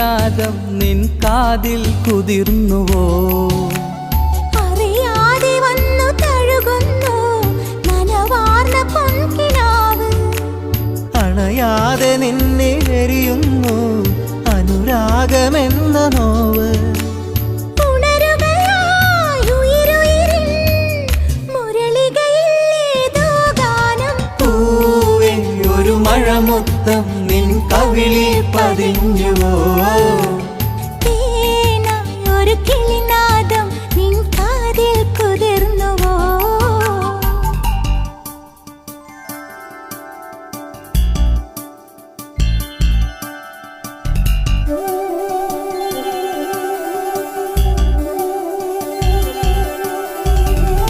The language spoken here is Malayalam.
നാദം നിൻ കാതിൽ കുതിർന്നുവോ? അറിയാതെ വന്നു തഴുകുന്നു നനവാർന്ന പൊൻകിനാവ്. അണയാതെ നിന്നെ എരിയുന്നു അനുരാഗമെന്ന നോവ്. മഴമുത്തം നിൻ കവിളിൽ പതിഞ്ഞുവോ?